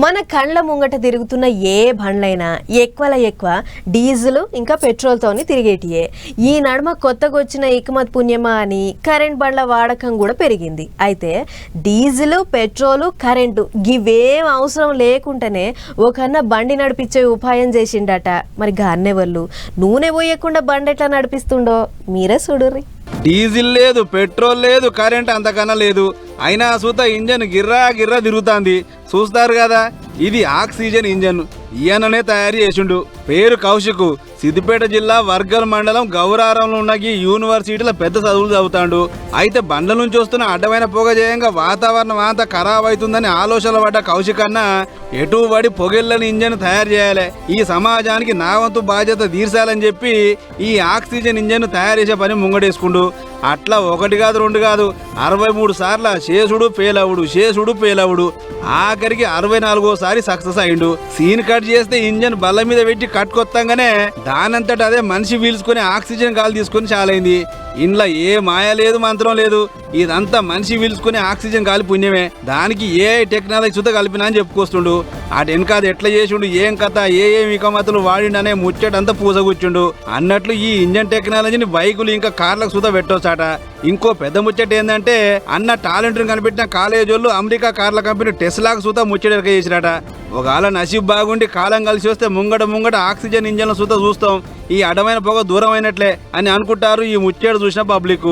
మన కండ్ల ముంగట తిరుగుతున్న ఏ బండ్లైనా ఎక్కువ డీజిల్ ఇంకా పెట్రోల్తోని తిరిగేటియే. ఈ నడుమ కొత్తగా వచ్చిన ఇకమత్ పుణ్యమా అని కరెంట్ బండ్ల వాడకం కూడా పెరిగింది. అయితే డీజిల్ పెట్రోలు కరెంటు గివేం అవసరం లేకుండానే ఒకన్న బండి నడిపించే ఉపాయం చేసిండట. మరి గాన్నెవళ్ళు నూనె పోయకుండా బండి ఎట్లా నడిపిస్తుండో మీరే చూడుర్రి. డీజిల్ లేదు, పెట్రోల్ లేదు, కరెంట్ అంతకన్నా లేదు, అయినా సూత ఇంజన్ గిర్రా తిరుగుతాంది. చూస్తారు కదా, ఇది ఆక్సిజన్ ఇంజన్. ఈయననే తయారు చేసిండు. పేరు కౌశిక్. సిద్దిపేట జిల్లా వర్గల్ మండలం గౌరారంలో ఉన్న ఈ యూనివర్సిటీలో పెద్ద చదువులు చదువుతాడు. అయితే బండ్ల నుంచి వస్తున్న అడ్డమైన పొగ చేయంగా వాతావరణం అంతా ఖరాబ్ అవుతుందని ఆలోచనలు పడ్డ కౌశిక్ అన్న ఎటు పడి పొగెళ్ళని ఇంజన్ తయారు చేయాలి, ఈ సమాజానికి నా వంతు బాధ్యత తీర్చాలని చెప్పి ఈ ఆక్సిజన్ ఇంజన్ తయారు చేసే పని ముంగడేసుకుండు. అట్లా ఒకటి కాదు రెండు కాదు 63 సార్ల చేసుడు పేలవుడు ఆఖరికి 64సారి సక్సెస్ అయిండు. సీన్ కట్ చేస్తే ఇంజన్ బల్ల మీద పెట్టి కట్టుకొత్తంగానే దానంతట అదే మనిషి పీల్చుకుని ఆక్సిజన్ గాలి తీసుకుని చాలైంది. ఇంట్లో ఏ మాయ లేదు, మంత్రం లేదు, ఇదంతా మనిషి పీల్చుకుని ఆక్సిజన్ గాలి పుణ్యమే. దానికి ఏ టెక్నాలజీ సుత కలిపినా అని చెప్పుకొస్తుండు. అటు వెనకాది ఎట్లా చేసిండు, ఏం కథ, ఏ వికమతులు వాడిండనే ముచ్చటంతా పూసగుచ్చుండు. అన్నట్లు ఈ ఇంజన్ టెక్నాలజీని బైకులు ఇంకా కార్లకు సుత పెట్టొచ్చాట. ఇంకో పెద్ద ముచ్చట ఏంటంటే అన్న టాలెంట్ కనిపెట్టిన కాలేజ్ వాళ్ళు అమెరికా కార్ల కంపెనీ టెస్లాకు సుత ముచ్చట చేసిరట. ఒకవేళ నసీబ్ బాగుండి కాలం కలిసి వస్తే ముంగట ఆక్సిజన్ ఇంజన్ల సుత చూస్తాం. ఈ అడమైన పొగ దూరం అయినట్లే అని అనుకుంటారు ఈ ముచ్చట చూసిన పబ్లిక్.